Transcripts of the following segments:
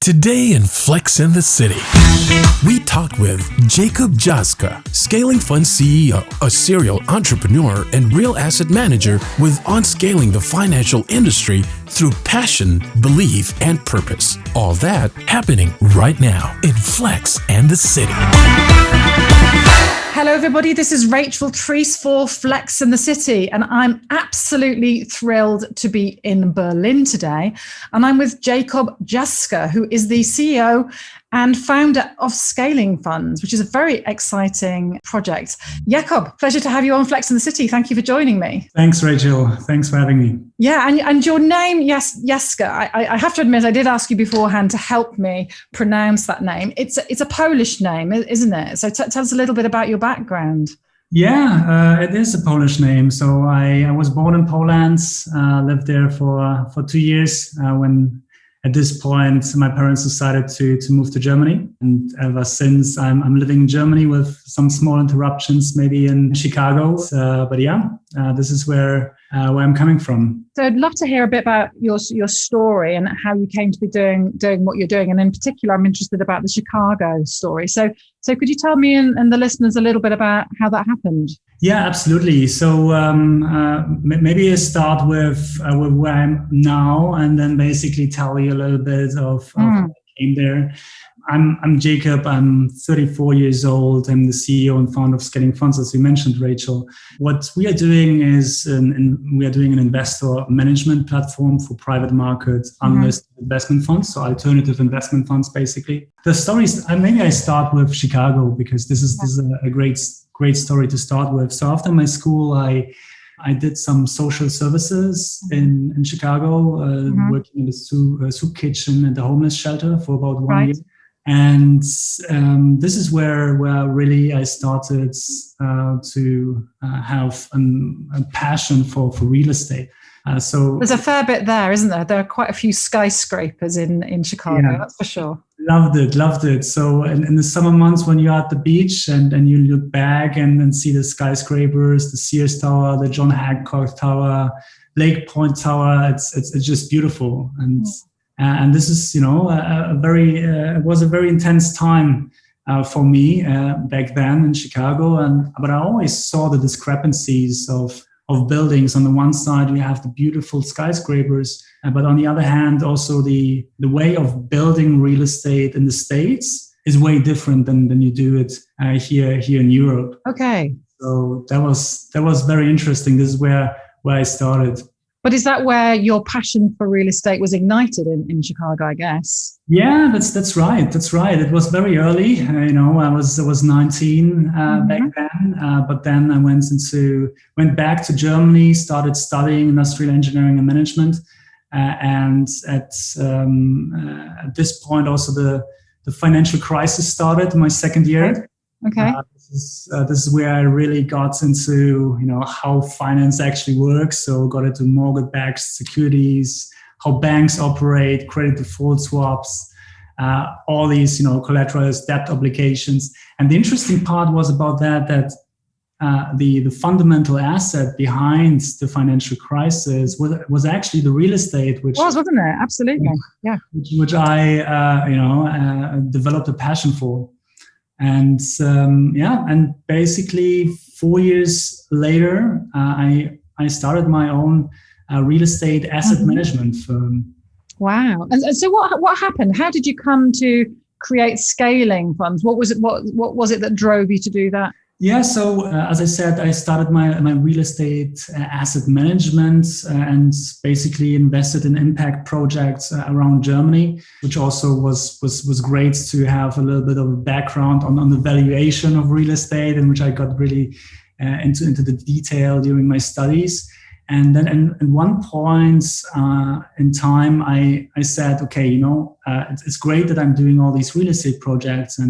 Today in Flex in the City, we talked with Jakob Drzazga, Scaling Fund CEO, a serial entrepreneur and real asset manager with on scaling the financial industry through passion, belief, and purpose. All that happening right now in Flex and the City. Hello, everybody. This is Rachel Treese for Flex in the City, and I'm absolutely thrilled to be in Berlin today. And I'm with Jakob Drzazga, who is the CEO and founder of Scaling Funds, which is a very exciting project. Jakob, pleasure to have you on Flex in the City. Thank you for joining me. Thanks, Rachel. Thanks for having me. Yeah, and your name, Drzazga, I have to admit, I did ask you beforehand to help me pronounce that name. It's a Polish name, isn't it? So tell us a little bit about your background. Yeah, it is a Polish name. So I was born in Poland, lived there for 2 years when at this point my parents decided to move to Germany. And ever since I'm living in Germany with some small interruptions, maybe in Chicago. But yeah, this is where I'm coming from. So I'd love to hear a bit about your story and how you came to be doing what you're doing. And in particular, I'm interested about the Chicago story. So could you tell me and the listeners a little bit about how that happened? Yeah, absolutely. So maybe I start with where I'm now, and then basically tell you a little bit of how I came there. I'm Jakob. I'm 34 years old. I'm the CEO and founder of Scaling Funds, as you mentioned, Rachel. What we are doing is we are doing an investor management platform for private markets, unlisted investment funds, so alternative investment funds, basically. The stories, maybe I start with Chicago because this is a great story to start with. So after my school, I did some social services in Chicago, working in the soup kitchen and the homeless shelter for about 1 year. And this is where really I started to have a passion for real estate. So there's a fair bit there, isn't there? There are quite a few skyscrapers in Chicago, that's for sure. Loved it. So in the summer months when you're at the beach and you look back and see the skyscrapers, the Sears Tower, the John Hancock Tower, Lake Point Tower, it's just beautiful. And this is, it was a very intense time for me back then in Chicago. But I always saw the discrepancies of buildings. On the one side, we have the beautiful skyscrapers, but on the other hand, also the way of building real estate in the States is way different than you do it here in Europe. Okay. So that was very interesting. This is where I started. But is that where your passion for real estate was ignited in Chicago, I guess? Yeah, that's right. That's right. It was very early. I was 19 back then. But then I went back to Germany, started studying industrial engineering and management. And at this point, also the financial crisis started in my second year. Okay. This is where I really got into, how finance actually works. So got into mortgage-backed securities, how banks operate, credit default swaps, all these, collateralized debt obligations. And the interesting part was about that the fundamental asset behind the financial crisis was actually the real estate, wasn't it? Absolutely. Yeah. Which I, developed a passion for. And and basically 4 years later, I started my own real estate asset management firm. Wow! And so what happened? How did you come to create Scaling Funds? What was it? What was it that drove you to do that? Yeah, so as I said, I started my real estate asset management and basically invested in impact projects around Germany, which also was great to have a little bit of a background on the valuation of real estate, and which I got really into the detail during my studies. And then at one point in time, I said, okay, it's great that I'm doing all these real estate projects,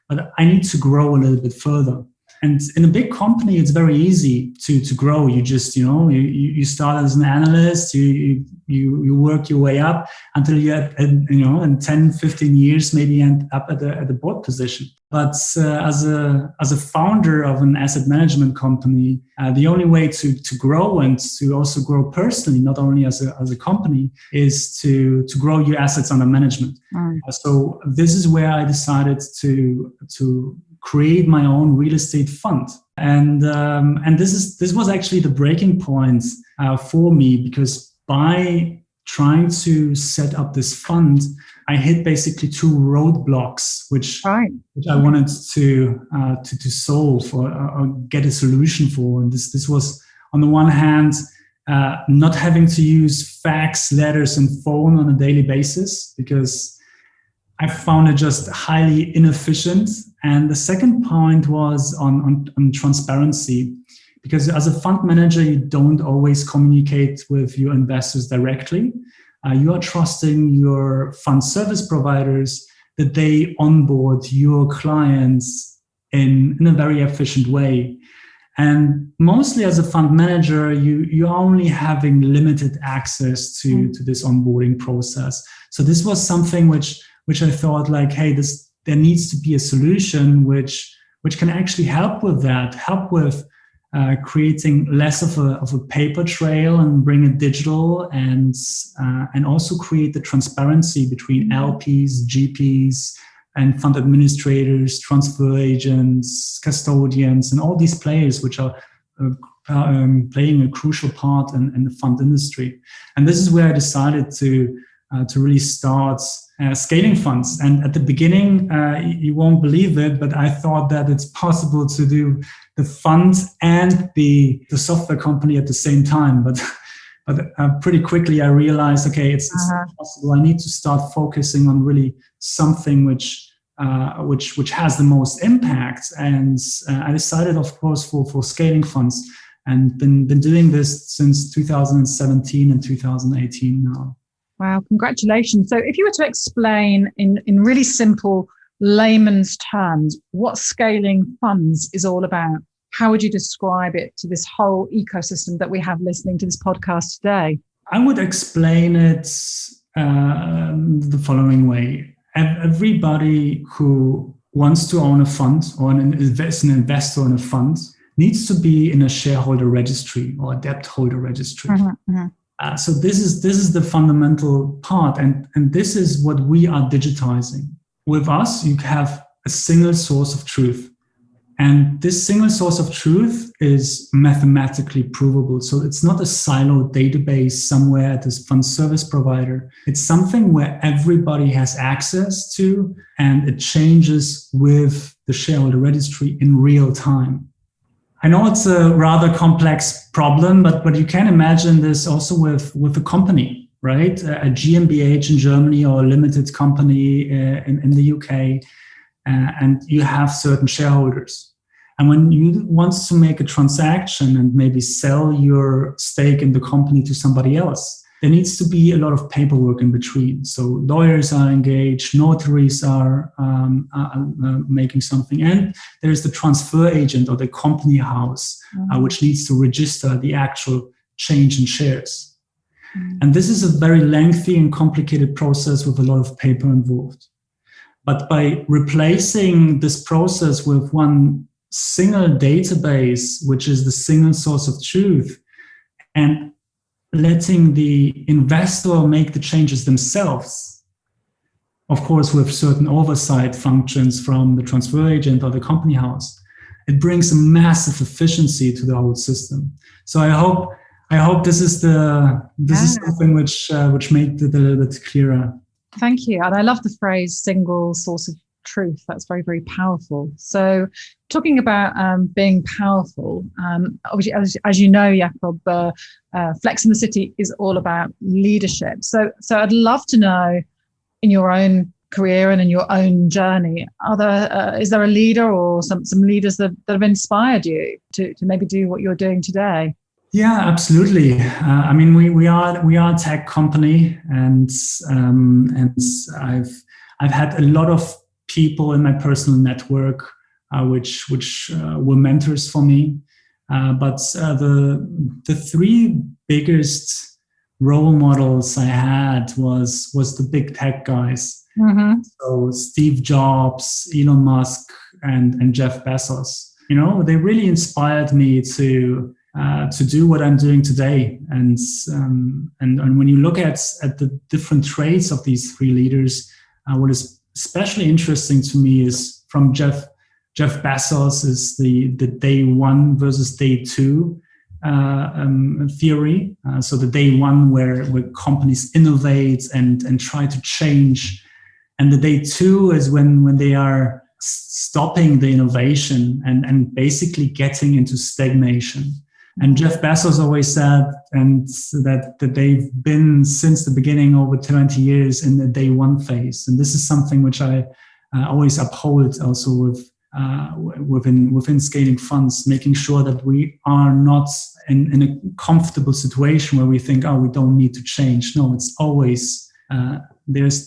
but I need to grow a little bit further. And in a big company, it's very easy to grow. You just, you start as an analyst, you work your way up until you in 10, 15 years, maybe end up at the board position. But as a founder of an asset management company, the only way to grow and to also grow personally, not only as a company, is to grow your assets under management. So this is where I decided to create my own real estate fund, and this was actually the breaking point for me, because by trying to set up this fund, I hit basically two roadblocks, which I wanted to solve or get a solution for. And this was, on the one hand, not having to use fax, letters, and phone on a daily basis, because I found it just highly inefficient. And the second point was on transparency, because as a fund manager, you don't always communicate with your investors directly. You are trusting your fund service providers that they onboard your clients in a very efficient way. And mostly as a fund manager, you're only having limited access to this onboarding process. So this was something which I thought, like, hey, there needs to be a solution which can actually help with that, help with creating less of a paper trail and bring it digital, and also create the transparency between LPs, GPs, and fund administrators, transfer agents, custodians, and all these players which are playing a crucial part in the fund industry. And this is where I decided to really start scaling funds. And at the beginning, you won't believe it, but I thought that it's possible to do the fund and the software company at the same time. But pretty quickly I realized, okay, it's not possible. I need to start focusing on really something which has the most impact. And I decided, of course, for scaling funds, and been doing this since 2017 and 2018 now. Wow, congratulations. So if you were to explain in really simple layman's terms what scaling funds is all about, how would you describe it to this whole ecosystem that we have listening to this podcast today? I would explain it the following way. Everybody who wants to own a fund or is an investor in a fund needs to be in a shareholder registry or a debt holder registry. So this is the fundamental part, and this is what we are digitizing. With us, you have a single source of truth, and this single source of truth is mathematically provable. So it's not a siloed database somewhere at this fund service provider. It's something where everybody has access to, and it changes with the shareholder registry in real time. I know it's a rather complex problem, but you can imagine this also with a company, right? A GmbH in Germany or a limited company in the UK, and you have certain shareholders. And when you want to make a transaction and maybe sell your stake in the company to somebody else, there needs to be a lot of paperwork in between. So lawyers are engaged, notaries are making something, and there's the transfer agent or the company house, which needs to register the actual change in shares. And this is a very lengthy and complicated process with a lot of paper involved. But by replacing this process with one single database, which is the single source of truth, and letting the investor make the changes themselves, of course, with certain oversight functions from the transfer agent or the company house, it brings a massive efficiency to the whole system. So I hope this is something which made it a little bit clearer. Thank you. And I love the phrase single source of truth. That's very, very powerful. So talking about being powerful, obviously, as you know, Jakob, Flex in the City is all about leadership. So I'd love to know, in your own career and in your own journey, is there a leader or some leaders that have inspired you to maybe do what you're doing today? Yeah, absolutely. I mean, we are a tech company, and I've had a lot of people in my personal network which were mentors for me. But the three biggest role models I had was the big tech guys. Mm-hmm. So Steve Jobs, Elon Musk, and Jeff Bezos. They really inspired me to do what I'm doing today. And when you look at the different traits of these three leaders, what is especially interesting to me is from Jeff Bezos is the day one versus day two theory. So the day one where companies innovate and try to change, and the day two is when they are stopping the innovation and basically getting into stagnation. And Jeff Bezos always said that they've been since the beginning over 20 years in the day one phase. And this is something which I always uphold also within scaling funds, making sure that we are not in a comfortable situation where we think, we don't need to change. No, it's always,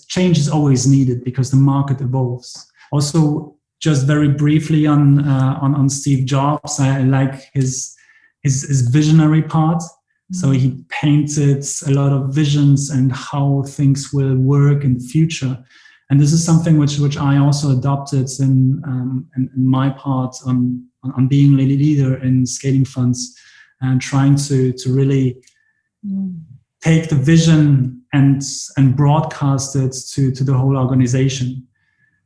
change is always needed because the market evolves. Also, just very briefly on Steve Jobs, I like his visionary part. So he painted a lot of visions and how things will work in the future. And this is something which I also adopted in my part on being a leader in scaling funds and trying to really take the vision and broadcast it to the whole organization.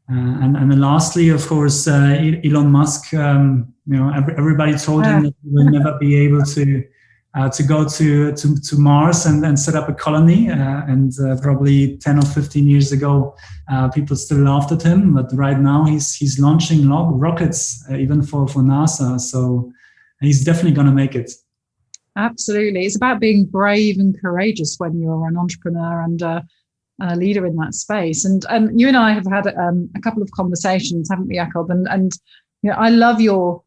And then lastly, of course, Elon Musk. Everybody told him that he will never be able to go to Mars and set up a colony. And probably 10 or 15 years ago, people still laughed at him. But right now, he's launching rockets even for NASA. So he's definitely going to make it. Absolutely, it's about being brave and courageous when you're an entrepreneur and a leader in that space. And you and I have had a couple of conversations, haven't we, Jakob? And I love your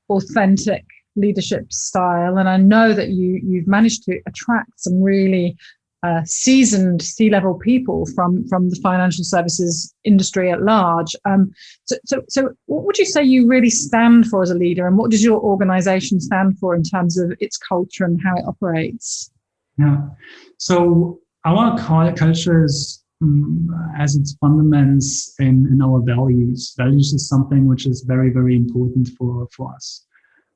authentic leadership style, and I know that you've managed to attract some really seasoned C-level people from the financial services industry at large. So what would you say you really stand for as a leader, and what does your organization stand for in terms of its culture and how it operates? Yeah, so our culture is, has its fundamentals in our values. Values is something which is very, very important for us.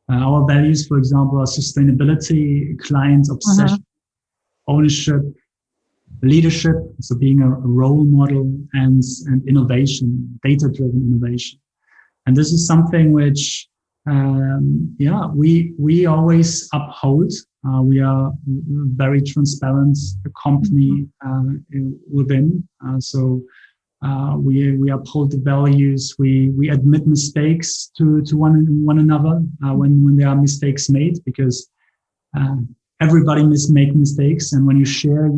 Our values, for example, are sustainability, client obsession, ownership, leadership, so being a role model, and innovation, data-driven innovation. And this is something which, we always uphold. We are very transparent company within. So we uphold the values. We admit mistakes to one another when there are mistakes made, because everybody make mistakes, and when you share it,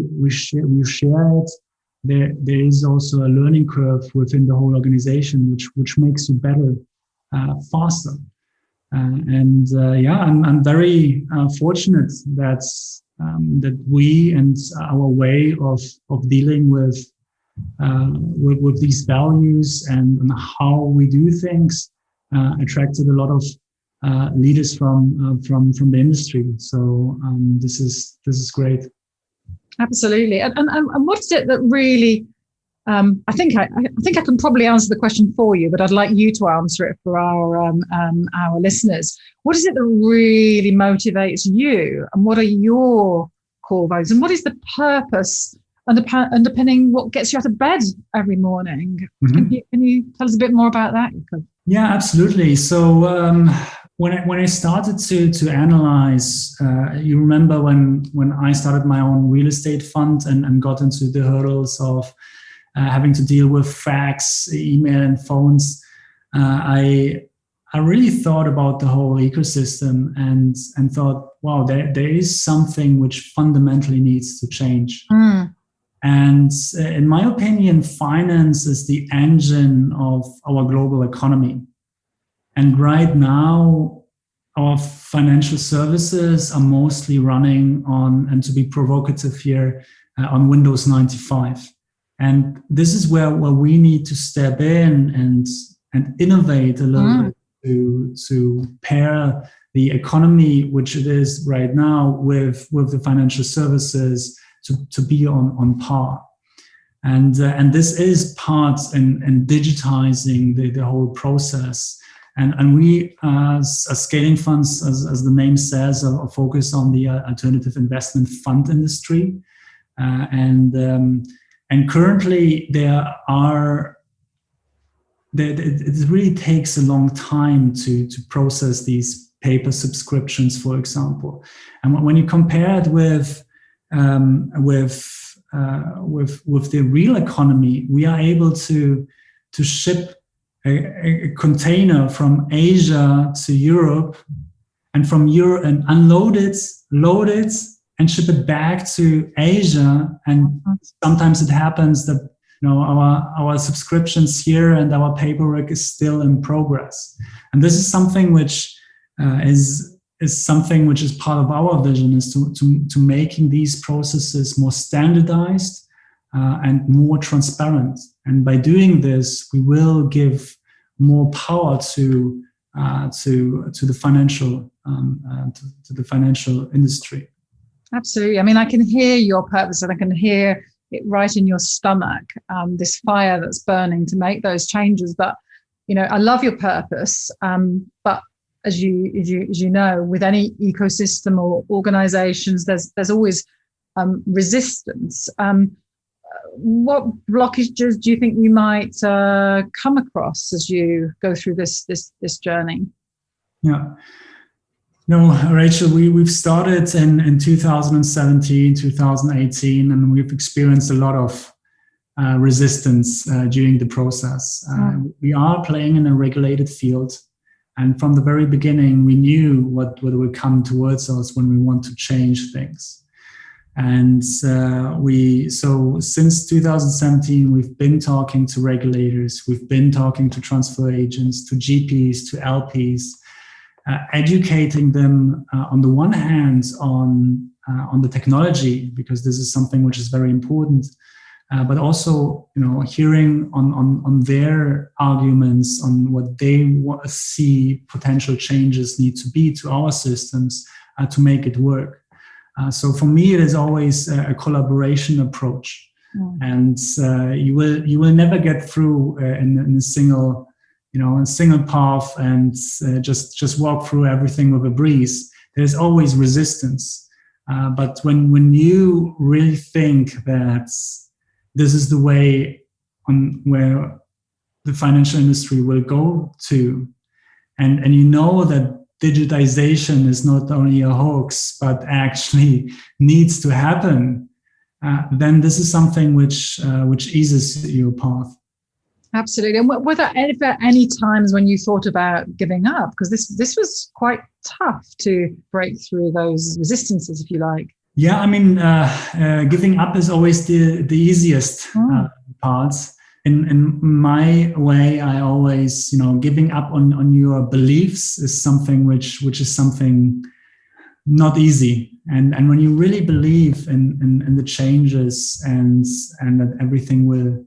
there is also a learning curve within the whole organization, which makes you better faster. I'm very fortunate that we and our way of dealing with these values and how we do things attracted a lot of leaders from the industry. So this is great. Absolutely. And what is it that really? I think I can probably answer the question for you, but I'd like you to answer it for our listeners. What is it that really motivates you, and what are your core values, and what is the purpose underpinning what gets you out of bed every morning? Mm-hmm. Can you tell us a bit more about that, Jakob? Yeah, absolutely. So when I started to analyze, you remember when I started my own real estate fund and got into the hurdles of having to deal with fax, email, and phones, I really thought about the whole ecosystem and thought, wow, there is something which fundamentally needs to change. And in my opinion, finance is the engine of our global economy. And right now, our financial services are mostly running on, and to be provocative here, on Windows 95. And this is where we need to step in and innovate a little bit to pair the economy, which it is right now, with the financial services to be on par. And this is part in digitizing the whole process. And we, as scaling funds, as the name says, are focused on the alternative investment fund industry. And currently it really takes a long time to process these paper subscriptions, for example. And when you compare it with the real economy, we are able to ship a container from Asia to Europe, and from Europe, and unload it, load it, and ship it back to Asia. And sometimes it happens that our subscriptions here and our paperwork is still in progress. And this is something which is something which is part of our vision, is to making these processes more standardized and more transparent. And by doing this, we will give more power to the financial industry. Absolutely. I mean, I can hear your purpose, and I can hear it right in your stomach. This fire that's burning to make those changes. But I love your purpose. But as you know, with any ecosystem or organizations, there's always resistance. What blockages do you think you might come across as you go through this journey? Yeah. No, Rachel, we've started in 2017, 2018, and we've experienced a lot of resistance during the process. We are playing in a regulated field. And from the very beginning, we knew what would come towards us when we want to change things. And so since 2017, we've been talking to regulators, we've been talking to transfer agents, to GPs, to LPs, educating them on the one hand on the technology, because this is something which is very important. But also, hearing on their arguments on what they see potential changes need to be to our systems to make it work. So for me, it is always a collaboration approach, and you will never get through in a single path and just walk through everything with a breeze. There's always resistance, but when you really think that this is the way where the financial industry will go to, and that digitization is not only a hoax, but actually needs to happen, then this is something which eases your path. Absolutely. And were there ever any times when you thought about giving up? Because this was quite tough to break through those resistances, if you like. Yeah, I mean, giving up is always the easiest part. In my way, I always, giving up on your beliefs is something which is something not easy. And when you really believe in the changes and that everything will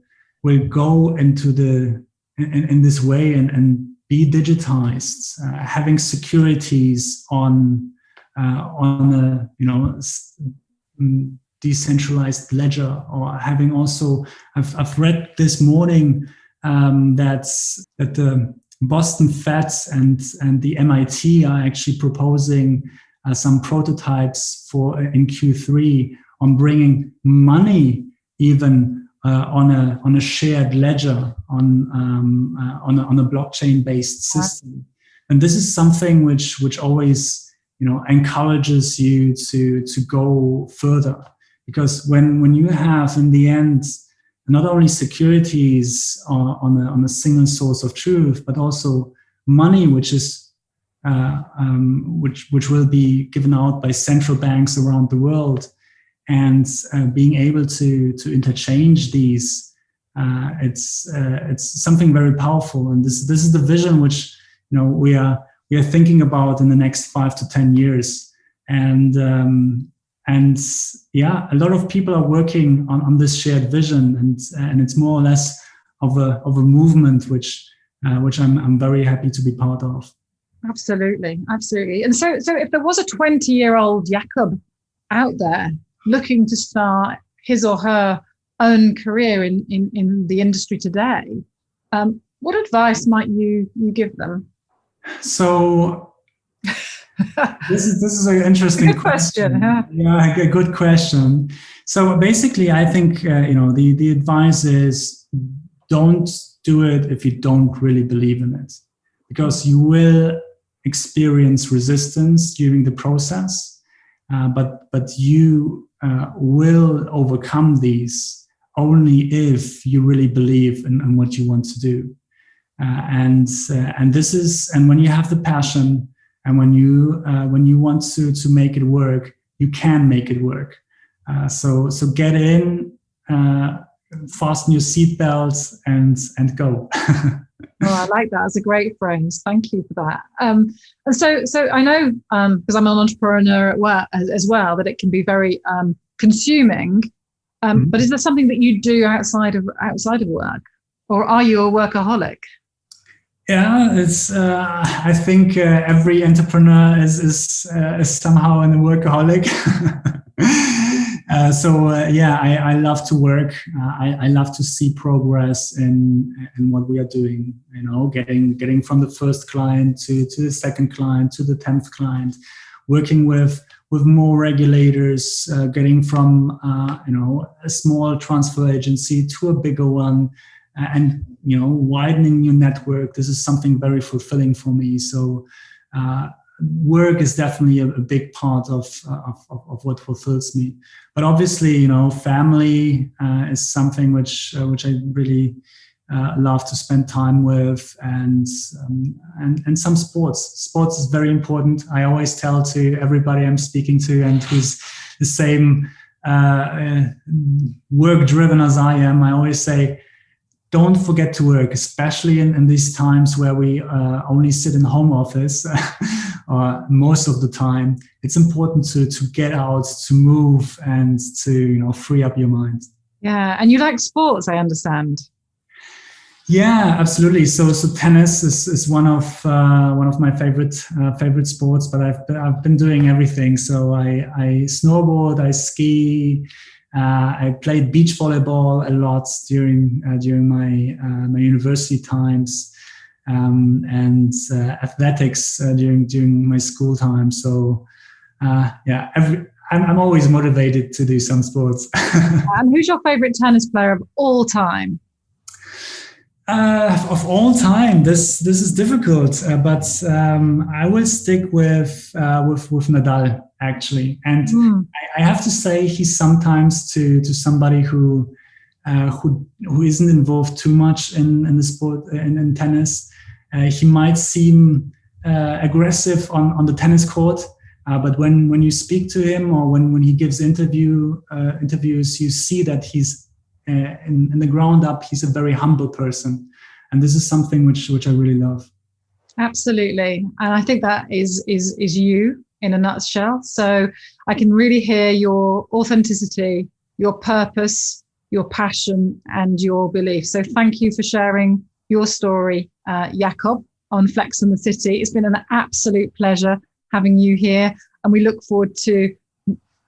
go into in this way and be digitized, having securities on a decentralized ledger, or having also, I've read this morning that the Boston Fed and the MIT are actually proposing some prototypes in Q3 on bringing money even on a shared ledger on a blockchain based system. And this is something which always encourages you to go further. Because when you have, in the end, not only securities on a single source of truth, but also money, which is which will be given out by central banks around the world, and being able to interchange these, it's something very powerful. And this is the vision which we are thinking about in the next 5 to 10 years. And a lot of people are working on this shared vision, and it's more or less of a movement which which I'm very happy to be part of. Absolutely. And so if there was a 20-year-old Jakob out there looking to start his or her own career in the industry today, what advice might you give them? So this is an interesting question. Huh? Yeah, a good question. So basically, I think the advice is, don't do it if you don't really believe in it, because you will experience resistance during the process, but you will overcome these only if you really believe in what you want to do. And when you have the passion, and when you want to make it work, you can make it work. So get in, fasten your seatbelts, and go. Oh, I like that. That's a great phrase. Thank you for that. And so I know, because I'm an entrepreneur at work as well, that it can be very consuming. But is there something that you do outside of work, or are you a workaholic? Yeah, it's. I think every entrepreneur is somehow a workaholic. I love to work. I love to see progress in what we are doing. Getting from the first client to the second client to the 10th client, working with more regulators, getting from a small transfer agency to a bigger one, and widening your network. This is something very fulfilling for me. So work is definitely a big part of what fulfills me. But obviously, family is something which I really love to spend time with, and some sports. Sports is very important. I always tell to everybody I'm speaking to and who's the same work driven as I am. I always say, don't forget to work, especially in these times where we only sit in home office most of the time. It's important to get out, to move, and to free up your mind. Yeah, and you like sports, I understand. Yeah, absolutely. So tennis is one of my favorite sports. But I've been doing everything. So I snowboard, I ski. I played beach volleyball a lot during my university times, and athletics during my school time. So I'm always motivated to do some sports. And who's your favorite tennis player of all time? Of all time, this is difficult, but I will stick with Nadal, actually. And I have to say, he's sometimes to somebody who isn't involved too much in the sport, in tennis. He might seem aggressive on the tennis court, but when you speak to him, or when he gives interviews, you see that he's in the ground up, he's a very humble person. And this is something which I really love. Absolutely. And I think that is you in a nutshell. So I can really hear your authenticity, your purpose, your passion, and your belief. So thank you for sharing your story, Jakob, on Flex in the City. It's been an absolute pleasure having you here. And we look forward to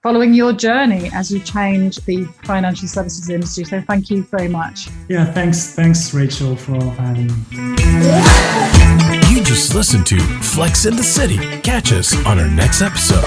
following your journey as you change the financial services industry. So thank you very much. Yeah, thanks, Rachel, for having me. You just listened to Flex in the City. Catch us on our next episode.